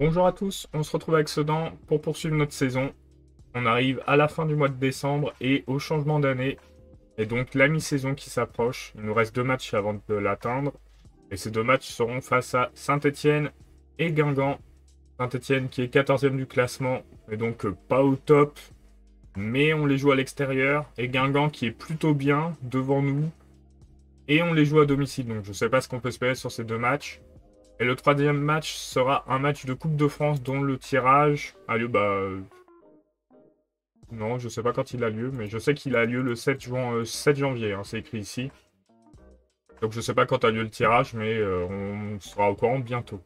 Bonjour à tous, on se retrouve avec Sedan pour poursuivre notre saison. On arrive à la fin du mois de décembre et au changement d'année. Et donc la mi-saison qui s'approche. Il nous reste 2 matchs avant de l'atteindre. Et ces 2 matchs seront face à Saint-Étienne et Guingamp. Saint-Étienne qui est 14e du classement, et donc pas au top. Mais on les joue à l'extérieur. Et Guingamp qui est plutôt bien devant nous. Et on les joue à domicile. Donc je ne sais pas ce qu'on peut espérer sur ces 2 matchs. Et le troisième match sera un match de Coupe de France dont le tirage a lieu, non, je sais pas quand il a lieu, mais je sais qu'il a lieu le 7 janvier, hein, c'est écrit ici. Donc je sais pas quand a lieu le tirage, mais on sera au courant bientôt.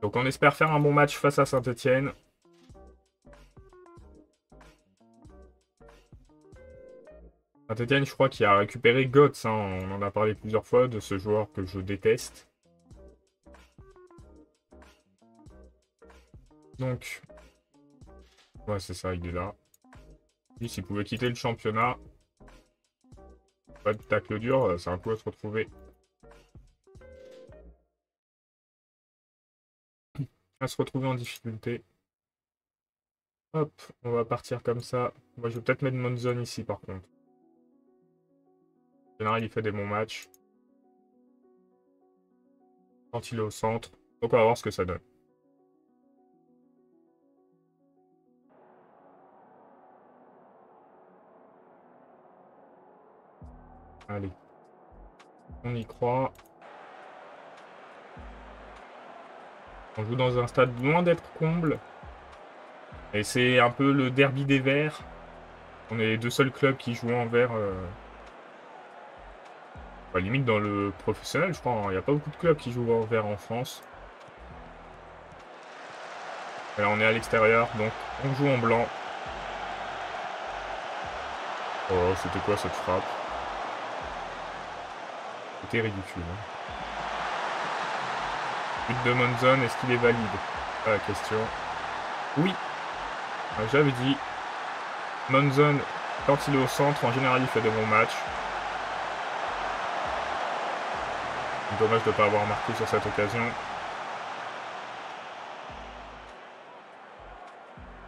Donc on espère faire un bon match face à Saint-Étienne. Saint-Étienne, je crois qu'il a récupéré Götze, hein, on en a parlé plusieurs fois de ce joueur que je déteste. Donc, ouais, c'est ça, il est là. Lui, s'il pouvait quitter le championnat, pas de tacle dur, c'est un coup à se retrouver. À se retrouver en difficulté. Hop, on va partir comme ça. Moi, je vais peut-être mettre Monzon ici, par contre. En général, il fait des bons matchs. Quand il est au centre. Donc, on va voir ce que ça donne. Allez. On y croit. On joue dans un stade loin d'être comble. Et c'est un peu le derby des Verts. On est les deux seuls clubs qui jouent en vert. Limite dans le professionnel, je crois. Il n'y a pas beaucoup de clubs qui jouent en vert en France. Et là, on est à l'extérieur, donc on joue en blanc. Oh, c'était quoi cette frappe? C'était ridicule. Hein. But de Monzon, est-ce qu'il est valide? Pas la question. Oui. J'avais dit. Monzon, quand il est au centre, en général, il fait des bons matchs. Dommage de ne pas avoir marqué sur cette occasion.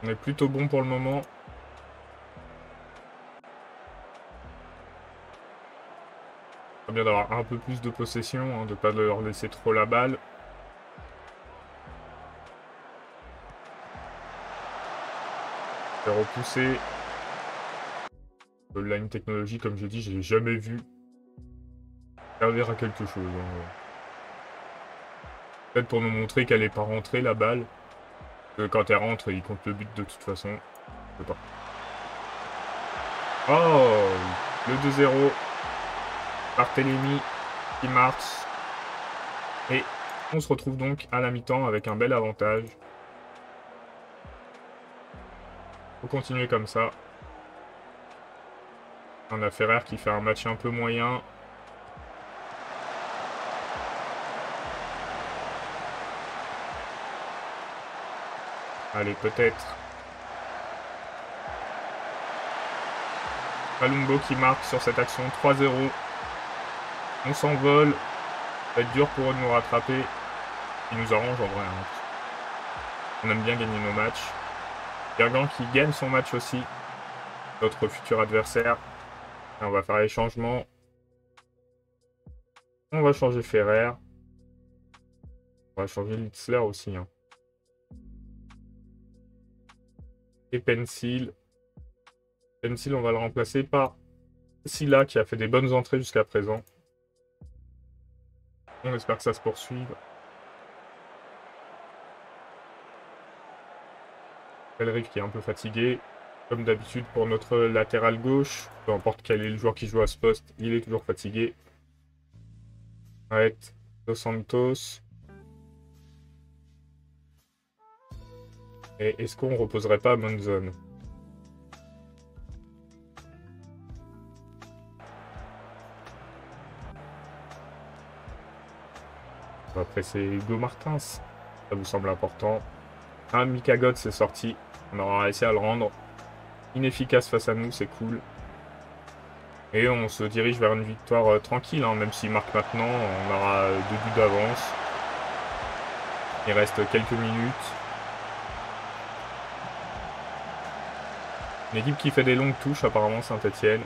On est plutôt bon pour le moment. C'est bien d'avoir un peu plus de possession, hein, de ne pas leur laisser trop la balle. Faire repousser. Là, une technologie, comme je dis, j'ai jamais vu servir à quelque chose. Hein. Peut-être pour nous montrer qu'elle n'est pas rentrée, la balle. Que quand elle rentre, il compte le but de toute façon. Je sais pas. Oh, le 2-0. Barthélémy qui marque. Et on se retrouve donc à la mi-temps avec un bel avantage. Faut continuer comme ça. On a Ferrer qui fait un match un peu moyen. Allez, peut-être. Palumbo qui marque sur cette action. 3-0. On s'envole. Ça va être dur pour eux de nous rattraper. Il nous arrange en vrai. Hein. On aime bien gagner nos matchs. Guingamp qui gagne son match aussi. Notre futur adversaire. Et on va faire les changements. On va changer Ferrer. On va changer Litzler aussi. Hein. Et Pencil. Pencil, on va le remplacer par Silla qui a fait des bonnes entrées jusqu'à présent. On espère que ça se poursuive. Elric qui est un peu fatigué. Comme d'habitude pour notre latéral gauche. Peu importe quel est le joueur qui joue à ce poste, il est toujours fatigué. Arrête. Dos Santos. Et est-ce qu'on reposerait pas Monzon? On va presser Hugo Martins. Ça vous semble important? Un Mika Götze c'est sorti. On aura réussi à le rendre inefficace face à nous, c'est cool. Et on se dirige vers une victoire tranquille, hein, même s'il marque maintenant, on aura 2 buts d'avance. Il reste quelques minutes. Une équipe qui fait des longues touches, apparemment, Saint-Etienne.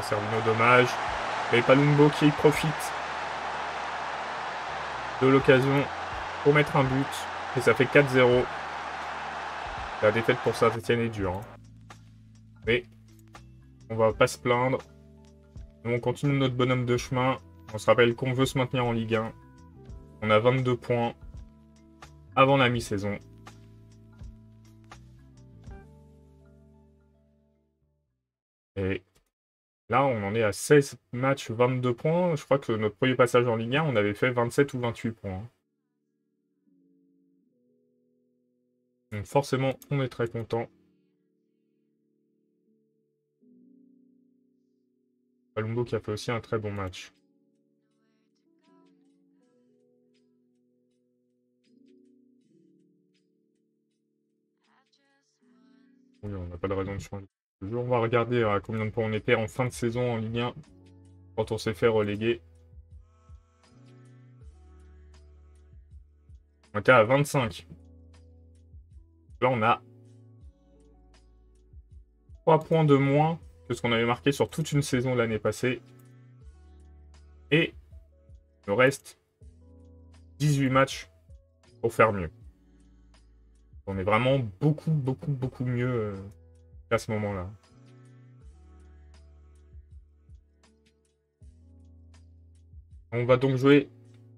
Servino, dommage. Et Palumbo qui profite de l'occasion pour mettre un but. Et ça fait 4-0. La défaite pour Saint-Etienne est dure. Hein. Mais on va pas se plaindre. Nous, on continue notre bonhomme de chemin. On se rappelle qu'on veut se maintenir en Ligue 1. On a 22 points avant la mi-saison. Et là, on en est à 16 matchs, 22 points. Je crois que notre premier passage en Ligue 1, on avait fait 27 ou 28 points. Donc forcément, on est très content. Palumbo qui a fait aussi un très bon match. Oui, on n'a pas de raison de changer. On va regarder à combien de points on était en fin de saison en Ligue 1 quand on s'est fait reléguer. On était à 25. Là, on a 3 points de moins que ce qu'on avait marqué sur toute une saison l'année passée. Et il nous reste 18 matchs pour faire mieux. On est vraiment beaucoup mieux à ce moment-là. On va donc jouer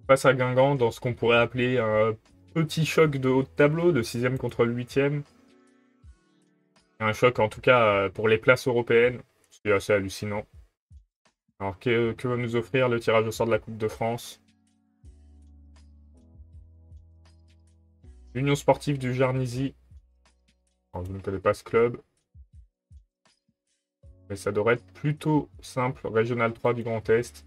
face à Guingamp dans ce qu'on pourrait appeler un petit choc de haut de tableau, de 6e contre le 8e. Un choc en tout cas pour les places européennes, c'est assez hallucinant. Alors que va nous offrir le tirage au sort de la Coupe de France? L'Union sportive du Jarnisy. Alors, je ne connais pas ce club. Mais ça devrait être plutôt simple. Régional 3 du Grand Est.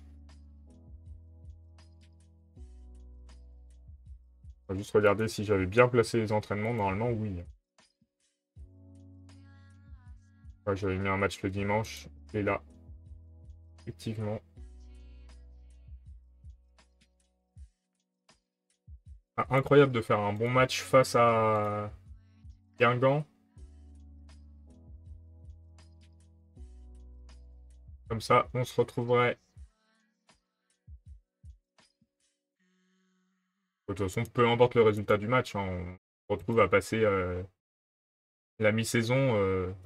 On va juste regarder si j'avais bien placé les entraînements. Normalement, oui. Ouais, j'avais mis un match le dimanche. Et là, effectivement. Ah, incroyable de faire un bon match face à Guingamp. Comme ça, on se retrouverait. De toute façon, peu importe le résultat du match, hein, on se retrouve à passer la mi-saison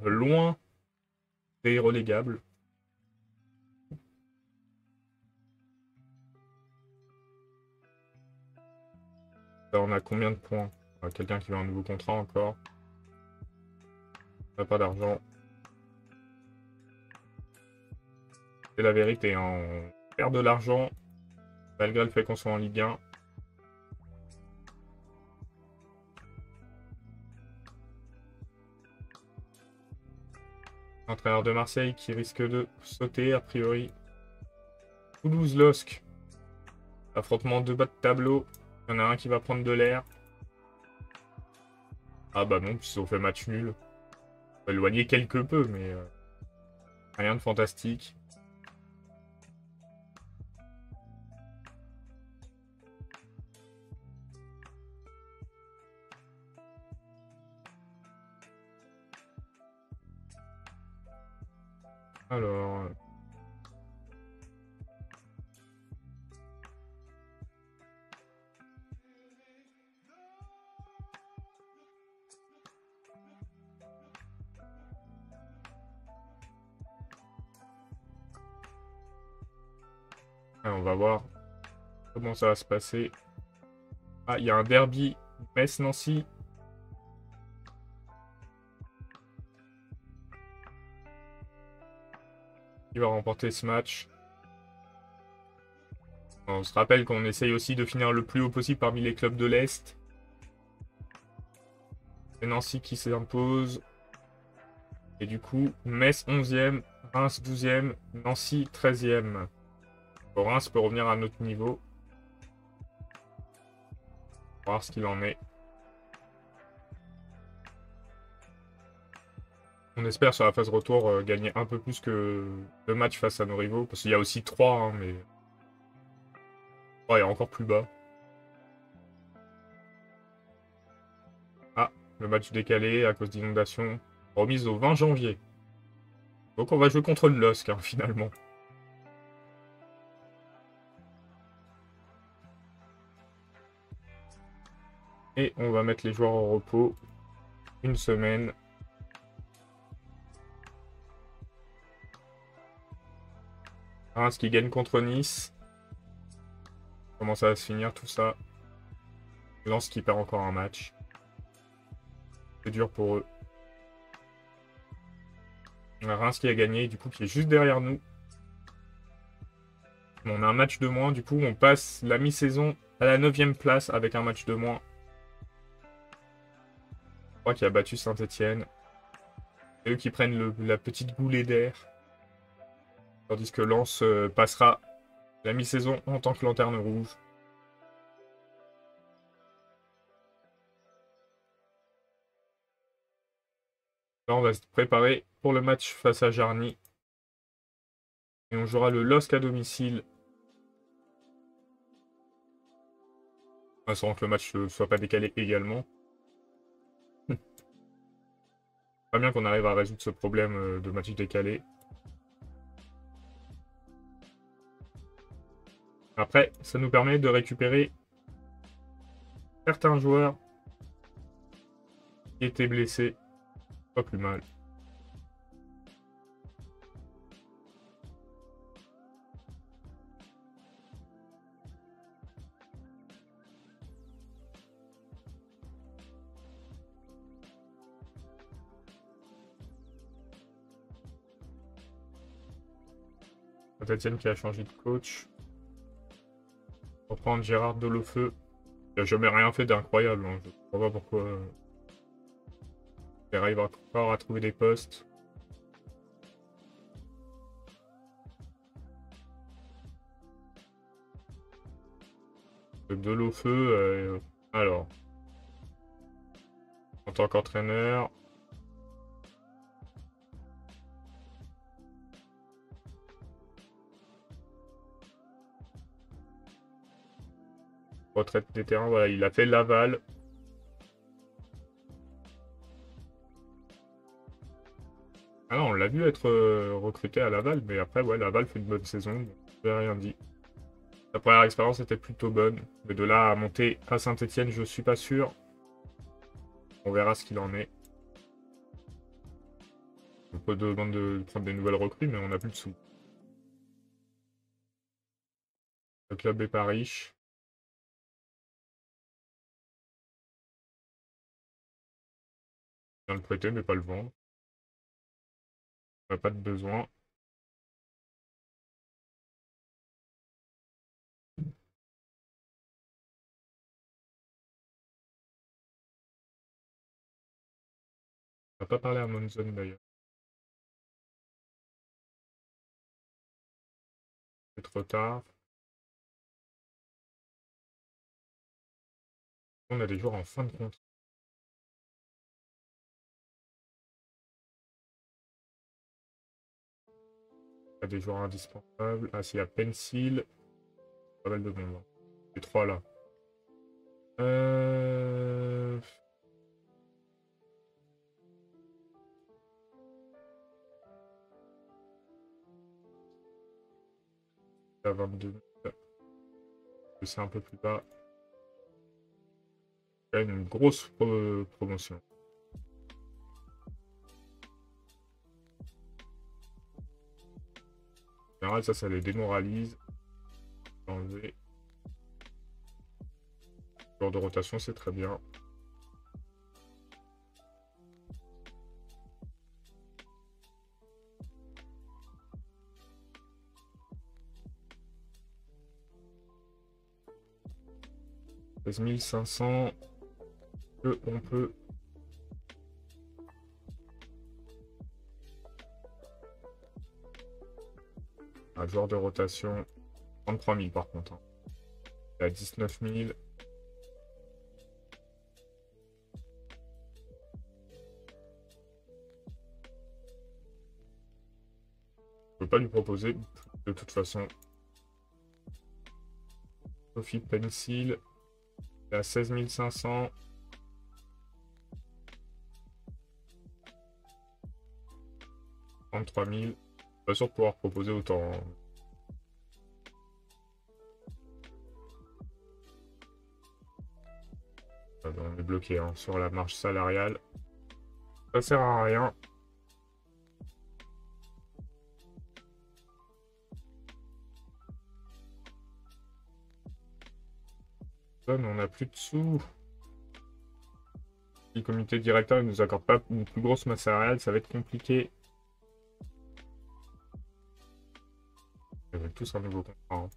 loin des relégables. Là, on a combien de points? Quelqu'un qui veut un nouveau contrat encore. On n'a pas d'argent. C'est la vérité, hein, on perd de l'argent malgré le fait qu'on soit en Ligue 1. Entraîneur de Marseille qui risque de sauter a priori. Toulouse-Losc. Affrontement de bas de tableau. Il y en a un qui va prendre de l'air. Ah bah non, ils ont fait match nul. On va éloigner quelque peu, mais rien de fantastique. Alors... on va voir comment ça va se passer. Ah, il y a un derby Metz-Nancy. Qui va remporter ce match. On se rappelle qu'on essaye aussi de finir le plus haut possible parmi les clubs de l'Est. C'est Nancy qui s'impose. Et du coup, Metz 11e, Reims 12e, Nancy 13e. Bon, Reims peut revenir à notre niveau. On va voir ce qu'il en est. On espère sur la phase retour gagner un peu plus que 2 matchs face à nos rivaux. Parce qu'il y a aussi 3, hein, mais Oh, et encore plus bas. Ah, le match décalé à cause d'inondations. Remise au 20 janvier. Donc on va jouer contre le LOSC, hein, finalement. Et on va mettre les joueurs au repos. Une semaine. Reims qui gagne contre Nice. Comment ça va se finir tout ça? Lens qui perd encore un match. C'est dur pour eux. On a Reims qui a gagné, du coup qui est juste derrière nous. On a un match de moins, du coup on passe la mi-saison à la 9e place avec un match de moins. Je crois qu'il a battu Saint-Etienne. C'est eux qui prennent la petite goulée d'air. Tandis que Lens passera la mi-saison en tant que lanterne rouge. Là, on va se préparer pour le match face à Jarny. Et on jouera le LOSC à domicile. En espérant que le match ne soit pas décalé également. Pas bien qu'on arrive à résoudre ce problème de match décalé. Après, ça nous permet de récupérer certains joueurs qui étaient blessés. Pas plus mal. Saint-Etienne qui a changé de coach. On va prendre Gérard Delofeu. Il n'a jamais rien fait d'incroyable. Hein. Je ne comprends pas pourquoi il arrive encore à trouver des postes. Delofeu, alors, en tant qu'entraîneur, retraite des terrains, voilà, il a fait Laval. Ah non, on l'a vu être recruté à Laval, mais après, ouais, Laval fait une bonne saison, je n'ai rien dit. Sa première expérience était plutôt bonne, mais de là à monter à Saint-Etienne, je suis pas sûr. On verra ce qu'il en est. On peut demander de prendre des nouvelles recrues, mais on n'a plus de sous. Le club est pas riche. On vient le prêter, mais pas le vendre. On n'a pas de besoin. On va pas parler à Monzon d'ailleurs. C'est trop tard. On a des joueurs en fin de contrat. Il y a des joueurs indispensables. Ah, s'il y a Pencil. Pas mal de monde. Hein. Les trois là. Euh... À 22. C'est un peu plus bas. Il y a une grosse promotion. En général, ça les démoralise. Enlever. Joueur de rotation, c'est très bien. « 16 500. Que on peut... Un joueur de rotation. 33 000 par contre. Hein. Il a 19 000. Je peux pas lui proposer. De toute façon, Sophie Pencil, il est à 16 500. $33 000. Pas sûr de pouvoir proposer autant, hein. Ah ben, on est bloqué hein, sur la marge salariale. Ça sert à rien. On n'a plus de sous. Le comité directeur ne nous accorde pas une plus grosse masse salariale, ça va être compliqué. Ils veulent tous un nouveau contrat, hein.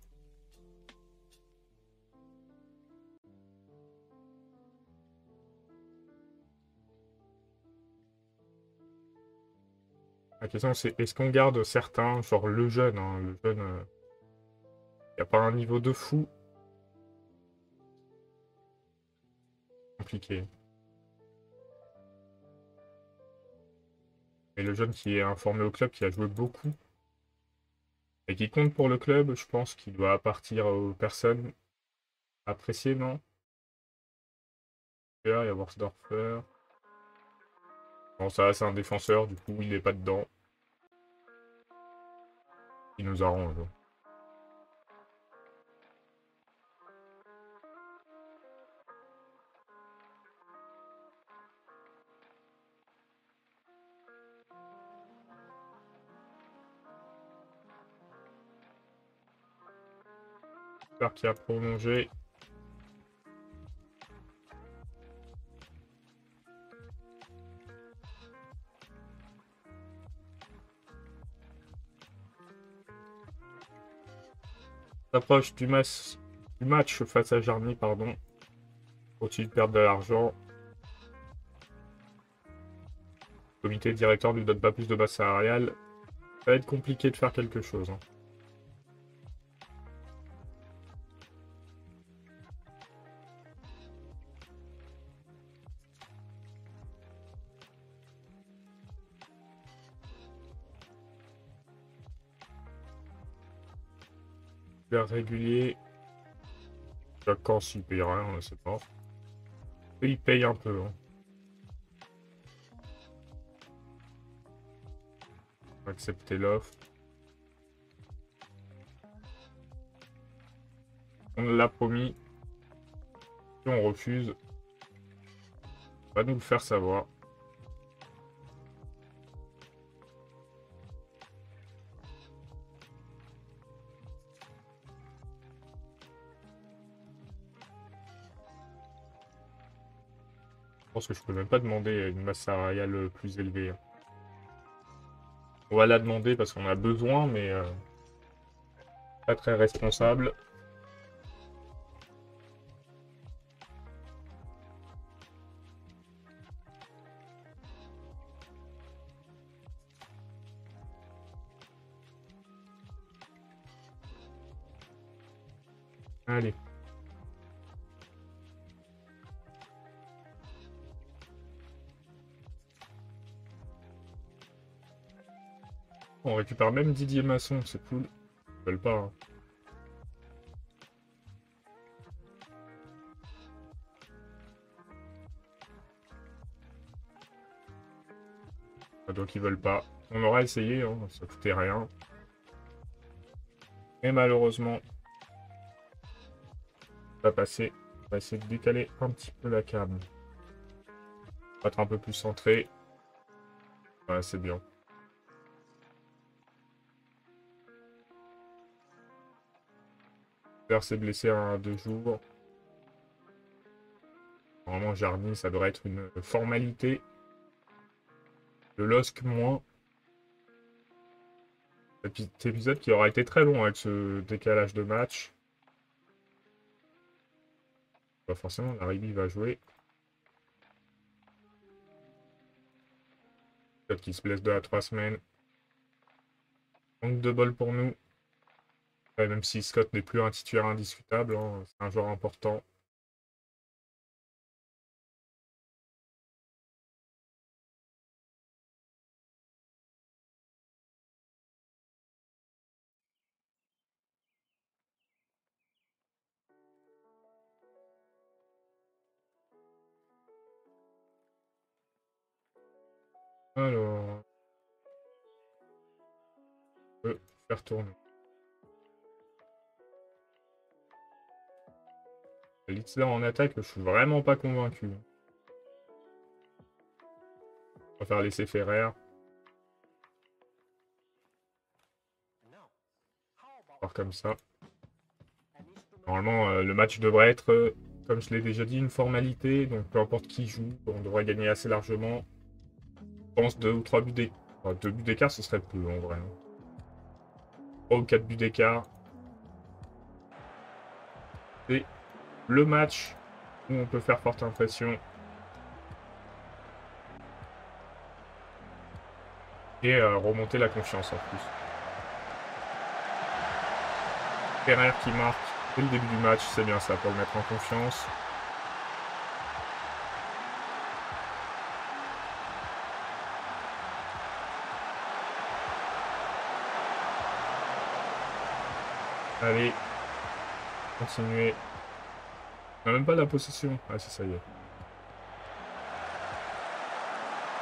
La question c'est est-ce qu'on garde certains, genre le jeune, hein, le jeune, il n'y a pas un niveau de fou. Compliqué. Et le jeune qui est informé au club, qui a joué beaucoup, et qui compte pour le club, je pense qu'il doit appartir aux personnes appréciées, non? Il y a Worsdorfer. Bon, ça, c'est un défenseur, du coup, il n'est pas dedans. Il nous arrange. J'espère qu'il a prolongé. S'approche du match face à Jarny, pardon. Faut-il perdre de l'argent? Le comité directeur ne lui donne pas plus de base salariale. Ça va être compliqué de faire quelque chose, hein. Super régulier. Quand s'il paye rien, c'est mort. Et il paye un peu, hein. On va accepter l'offre. On l'a promis. Si on refuse, on va nous le faire savoir. Je pense que je peux même pas demander une masse salariale plus élevée, hein. On va la demander parce qu'on a besoin, mais pas très responsable. Allez. On récupère même Didier Masson, c'est cool. Ils veulent pas, hein. Ah, donc ils veulent pas. On aura essayé, hein, ça coûtait rien. Et malheureusement, ça va passer. On va essayer de décaler un petit peu la cam. On va être un peu plus centré. Ouais, c'est bien. Père s'est blessé à 2 jours. Normalement, Jarny, ça devrait être une formalité. Le LOSC moins. Cet épisode qui aura été très long avec ce décalage de match. Bah forcément, la Ribi va jouer. Peut-être qu'il se blesse 2 à 3 semaines. Manque de bol pour nous. Ouais, même si Scott n'est plus un titulaire indiscutable, hein, c'est un joueur important. Alors, on peut faire tourner. Litzler en attaque, je suis vraiment pas convaincu. On va faire laisser Ferrer. Voir comme ça. Normalement, le match devrait être, comme je l'ai déjà dit, une formalité. Donc peu importe qui joue, on devrait gagner assez largement. Je pense 2 ou 3 buts d'écart. Enfin, 2 buts d'écart, ce serait peu en vrai. 3 ou 4 buts d'écart. C'est le match où on peut faire forte impression. Et remonter la confiance en plus. Ferrer qui marque dès le début du match, c'est bien ça pour le mettre en confiance. Allez, continuer. On n'a même pas la possession. Ah si, ça y est.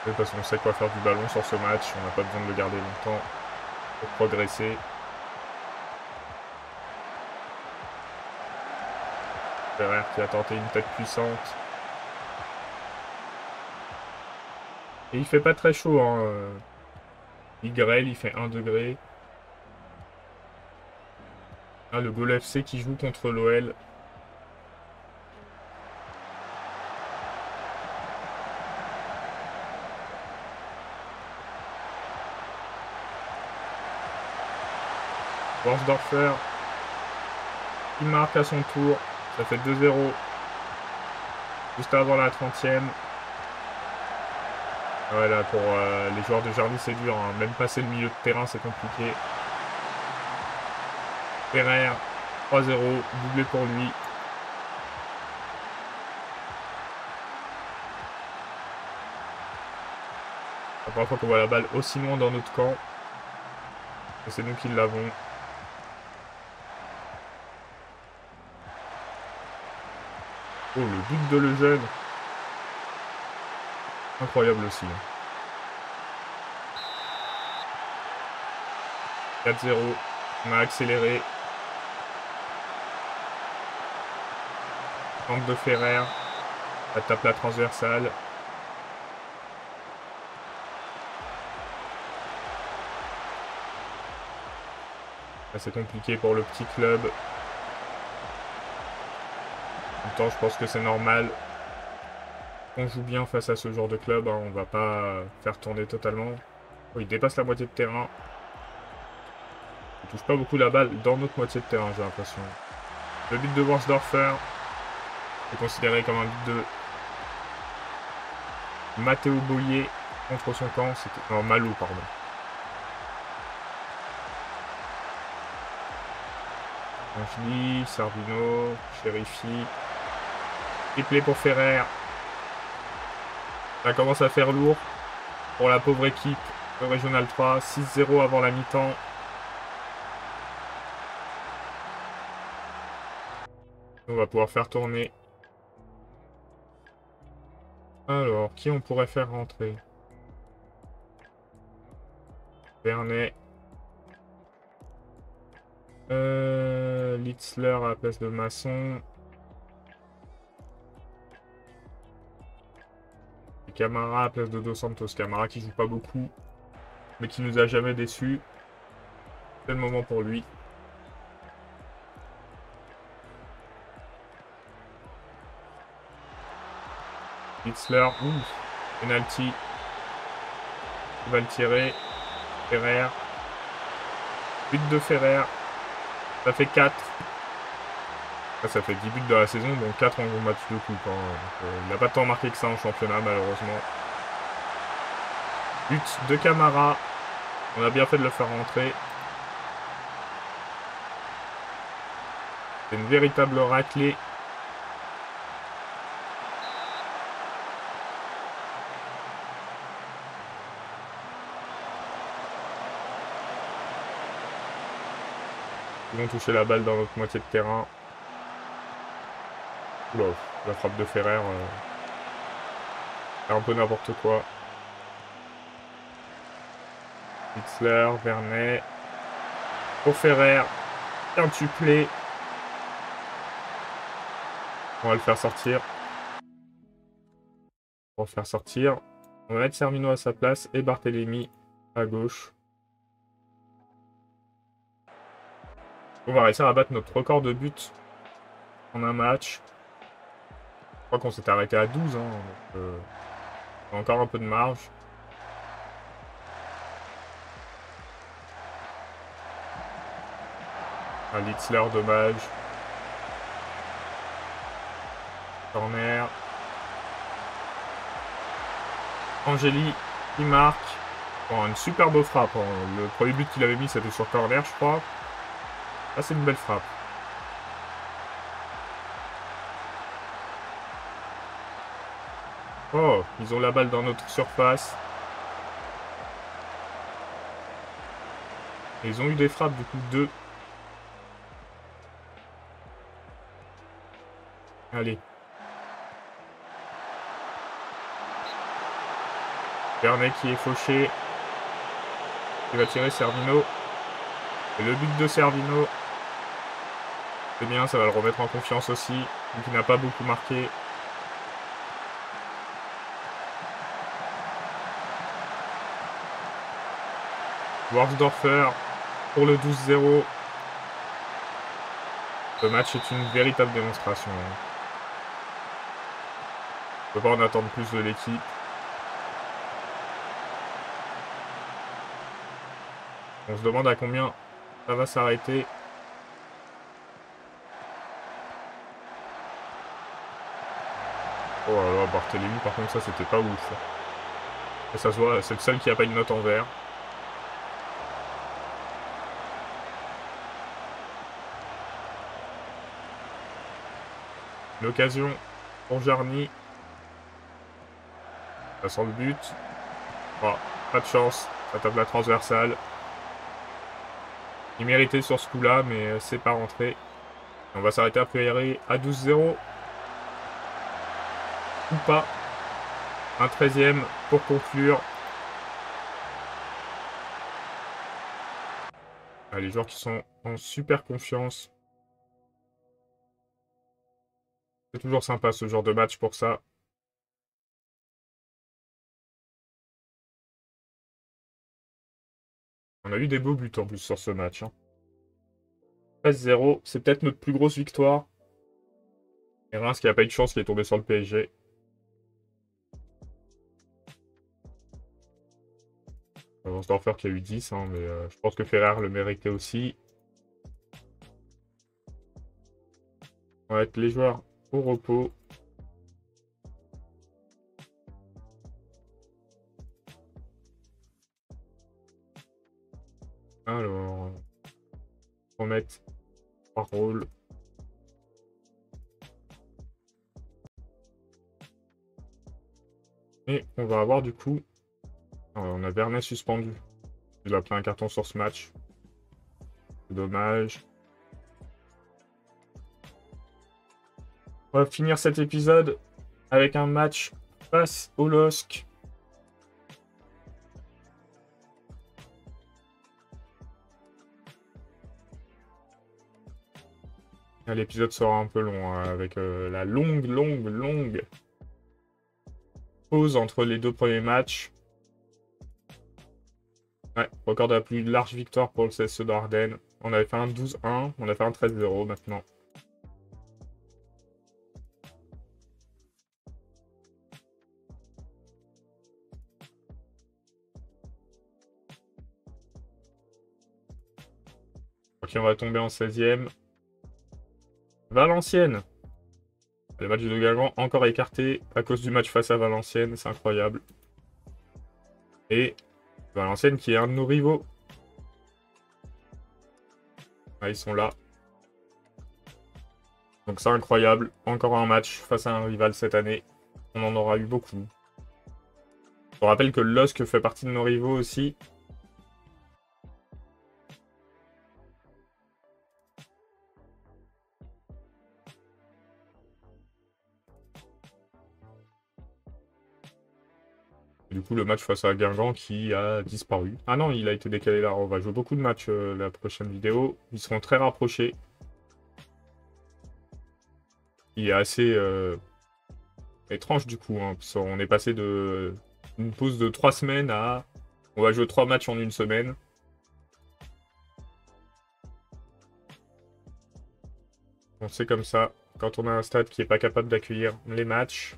De toute façon, on sait quoi faire du ballon sur ce match. On n'a pas besoin de le garder longtemps pour progresser. Ferrer qui a tenté une tête puissante. Et il fait pas très chaud, hein. Il grêle, il fait 1 degré. Ah, le Gol FC qui joue contre l'OL. Borsdorfer qui marque à son tour. Ça fait 2-0. Juste avant la 30e. Voilà, pour les joueurs de Jarny, c'est dur. Hein. Même passer le milieu de terrain, c'est compliqué. Ferrer, 3-0, doublé pour lui. La première fois qu'on voit la balle aussi loin dans notre camp. Et c'est nous qui l'avons. Oh, le but de Lejeune. Incroyable aussi. 4-0. On a accéléré. Centre de Ferrer. Ça tape la transversale. Là, c'est compliqué pour le petit club. En même temps, je pense que c'est normal. On joue bien face à ce genre de club. Hein. On va pas faire tourner totalement. Oh, il dépasse la moitié de terrain. Il touche pas beaucoup la balle dans notre moitié de terrain, j'ai l'impression. Le but de Borsdorfer est considéré comme un but de Matteo Boyer contre son camp. C'était non, Malou, pardon. Angeli, Sardino, Cherifi. Triplé pour Ferrer. Ça commence à faire lourd pour la pauvre équipe de Régional 3. 6-0 avant la mi-temps. On va pouvoir faire tourner. Alors, qui on pourrait faire rentrer? Vernet. Litzler à la place de Masson. Et Camara à la place de Dos Santos. Camara qui joue pas beaucoup, mais qui nous a jamais déçus. C'est le moment pour lui. Litzler, penalty. Il va le tirer. Ferrer. But de Ferrer. Ça fait 4. Ça fait 10 buts de la saison, donc 4 en gros match de coupe. Hein. Il n'a pas tant marqué que ça en championnat, malheureusement. But de Camara. On a bien fait de le faire rentrer. C'est une véritable raclée. Ils vont toucher la balle dans notre moitié de terrain. Oula, la frappe de Ferrer. C'est un peu n'importe quoi. Hitzler, Vernet. Pour Ferrer. Quintuplé. On va le faire sortir. Pour le faire sortir. On va mettre Servino à sa place et Barthélémy à gauche. On va réussir à battre notre record de buts en un match. Je crois qu'on s'était arrêté à 12. Hein, donc, on a encore un peu de marge. Un Litzler, dommage. Corner. Angeli qui marque. Bon, une super beau frappe. Hein. Le premier but qu'il avait mis, c'était sur corner, je crois. Ah, c'est une belle frappe. Oh, ils ont la balle dans notre surface. Et ils ont eu des frappes, du coup, 2. Allez. Vernet qui est fauché. Il va tirer Servino. Et le but de Servino. C'est bien, ça va le remettre en confiance aussi. Vu qu'il n'a pas beaucoup marqué. Worsdorfer pour le 12-0. Ce match est une véritable démonstration. On ne peut pas en attendre plus de l'équipe. On se demande à combien ça va s'arrêter. Oh là là, Barthélémy, par contre, ça, c'était pas ouf. Et ça se voit, c'est le seul qui a pas une note en vert. L'occasion pour Jarny. Ça sent le but. Oh, pas de chance. Ça tape la transversale. Il méritait sur ce coup-là, mais c'est pas rentré. On va s'arrêter a priori à 12-0. Ou pas. Un 13e pour conclure. Ah, les joueurs qui sont en super confiance. C'est toujours sympa ce genre de match pour ça. On a eu des beaux buts en plus sur ce match. Hein. 13-0, c'est peut-être notre plus grosse victoire. Et Reims qui n'a pas eu de chance, qui est tombé sur le PSG. Worsdorfer qui a eu 10, hein, mais je pense que Ferrer le méritait aussi. On va être les joueurs au repos. Alors, on va mettre par rôle. Et on va avoir du coup... on a Vernet suspendu. Il a pris un carton sur ce match. C'est dommage. On va finir cet épisode avec un match face au LOSC. L'épisode sera un peu long, hein, avec la longue pause entre les deux premiers matchs. Ouais, record de la plus large victoire pour le CSE d'Ardennes. On avait fait un 12-1, on a fait un 13-0 maintenant. Ok, on va tomber en 16e. Valenciennes. Le match de Guingamp encore écarté à cause du match face à Valenciennes, c'est incroyable. Et Valenciennes qui est un de nos rivaux. Ah, ils sont là. Donc c'est incroyable. Encore un match face à un rival cette année. On en aura eu beaucoup. Je rappelle que le LOSC fait partie de nos rivaux aussi. Du du coup, le match face à Guingamp qui a disparu. Ah non, il a été décalé là. On va jouer beaucoup de matchs la prochaine vidéo. Ils seront très rapprochés. Il est assez étrange du coup. Hein, parce qu'on est passé de une pause de 3 semaines à... On va jouer 3 matchs en une semaine. Bon, c'est comme ça. Quand on a un stade qui n'est pas capable d'accueillir les matchs,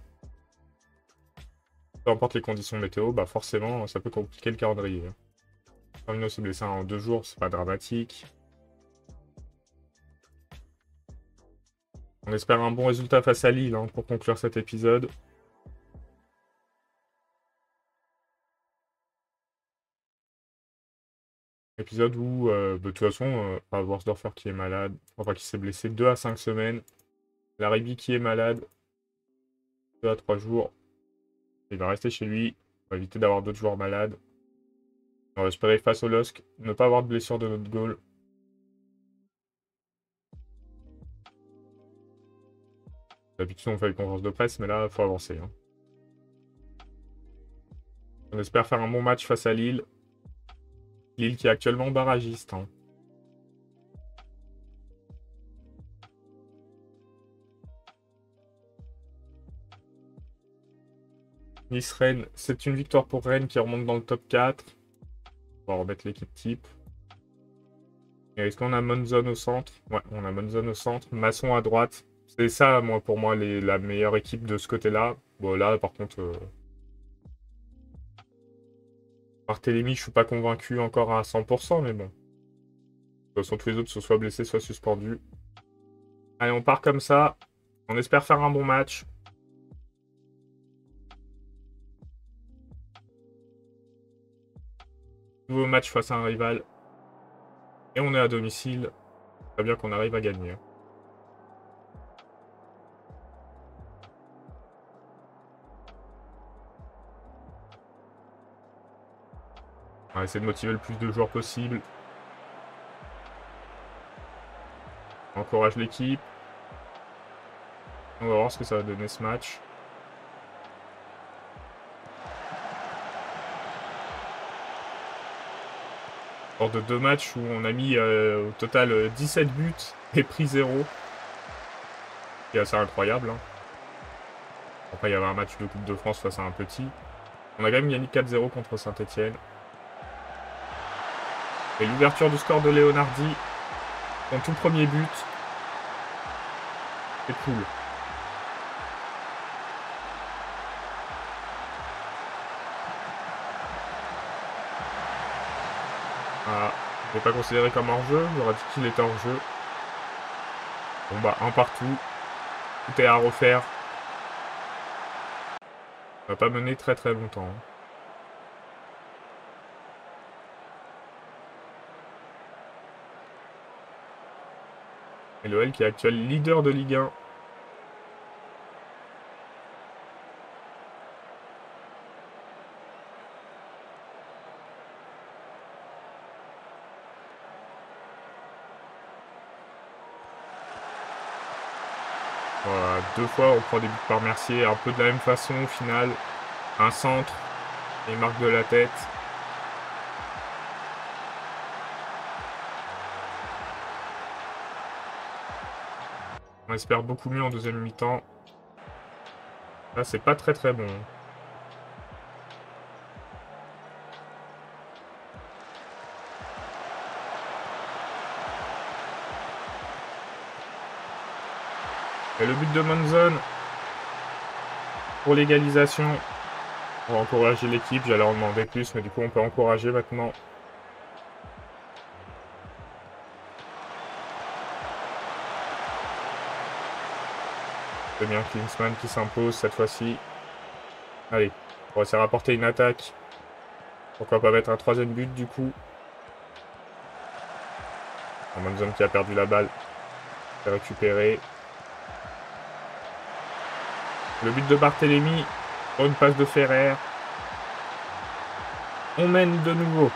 peu importe les conditions météo, bah forcément, ça peut compliquer le calendrier. Firmino s'est blessé en 2 jours, c'est pas dramatique. On espère un bon résultat face à Lille hein, pour conclure cet épisode. Épisode où, bah, de toute façon, Worsdorfer qui est malade, enfin qui s'est blessé 2 à 5 semaines. Laribi qui est malade 2 à 3 jours. Il va rester chez lui, pour éviter d'avoir d'autres joueurs malades. On va espérer face au LOSC, ne pas avoir de blessure de notre goal. D'habitude on fait une conférence de presse, mais là, il faut avancer. Hein. On espère faire un bon match face à Lille. Lille qui est actuellement barragiste. Hein. Nice-Rennes, c'est une victoire pour Rennes qui remonte dans le top 4. On va remettre l'équipe type. Est-ce qu'on a Monzon au centre? Ouais, on a Monzon au centre. Masson à droite. C'est ça, moi, pour moi, la meilleure équipe de ce côté-là. Bon, là, par contre... Barthélémy, je suis pas convaincu encore à 100%, mais bon. De toute façon, tous les autres sont soit blessés, soit suspendus. Allez, on part comme ça. On espère faire un bon match. Nouveau match face à un rival. Et on est à domicile. Très bien qu'on arrive à gagner. On va essayer de motiver le plus de joueurs possible. On encourage l'équipe. On va voir ce que ça va donner ce match. Lors de 2 matchs où on a mis au total 17 buts et pris 0. C'est assez incroyable. Hein. Après, il y avait un match de Coupe de France face à un petit. On a quand même gagné 4-0 contre Saint-Etienne. Et l'ouverture du score de Leonardi. Son tout premier but. C'est cool. Ah, je l'ai pas considéré comme hors-jeu. J'aurais dit qu'il était hors-jeu. Bon bah, un partout. Tout est à refaire. On va pas mener très très longtemps. Hein. Et l'OL qui est actuel leader de Ligue 1. Voilà, 2 fois on prend des buts par Mercier, un peu de la même façon au final. Un centre, et marque de la tête. On espère beaucoup mieux en deuxième mi-temps. Là, c'est pas très très bon. Et le but de Monzon pour l'égalisation. On va encourager l'équipe. J'allais en demander plus, mais du coup, on peut encourager maintenant. C'est bien Klinsmann qui s'impose cette fois-ci. Allez, on va essayer de rapporter une attaque. Pourquoi pas mettre un 3e but du coup. Monzon qui a perdu la balle. C'est récupéré. Le but de Barthélémy. Pour une passe de Ferrer. On mène de nouveau.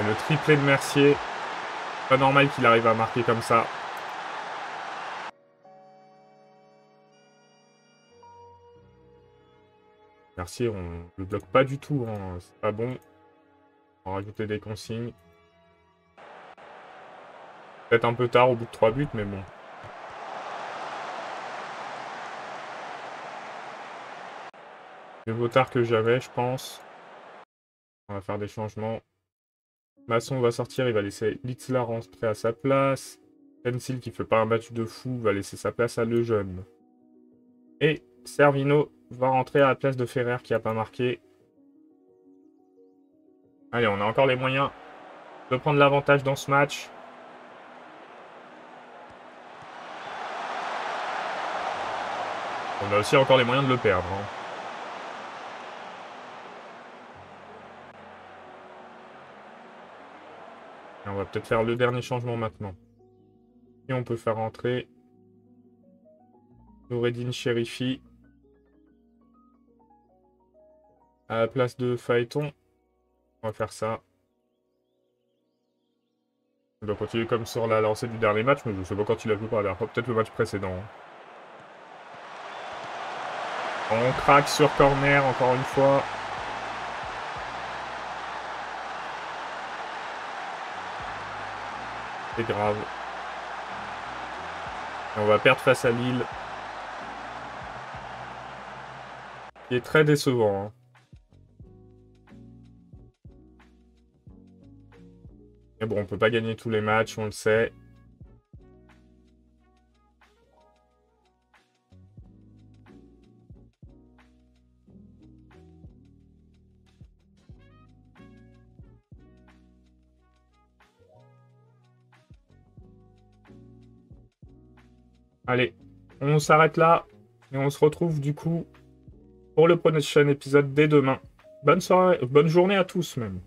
Et le triplé de Mercier. Pas normal qu'il arrive à marquer comme ça. Mercier, on le bloque pas du tout. Hein. C'est pas bon. On va rajouter des consignes. Peut-être un peu tard au bout de 3 buts, mais bon. Mieux vaut tard que jamais, je pense. On va faire des changements. Masson va sortir, il va laisser Litzler rentrer à sa place. Pencil, qui fait pas un match de fou, va laisser sa place à Lejeune. Et Servino va rentrer à la place de Ferrer, qui a pas marqué. Allez, on a encore les moyens de prendre l'avantage dans ce match. On a aussi encore les moyens de le perdre. Hein. Et on va peut-être faire le dernier changement maintenant. Et on peut faire rentrer Noureddine Cherifi à la place de Phaéton. On va faire ça. On doit continuer comme sur la lancée du dernier match, mais je sais pas quand il a joué par là. Peut-être le match précédent. On craque sur corner encore une fois. C'est grave. Et on va perdre face à Lille. Qui est très décevant. Hein. Mais bon, on peut pas gagner tous les matchs, on le sait. Allez, on s'arrête là. Et on se retrouve du coup pour le prochain épisode dès demain. Bonne soirée, bonne journée à tous même.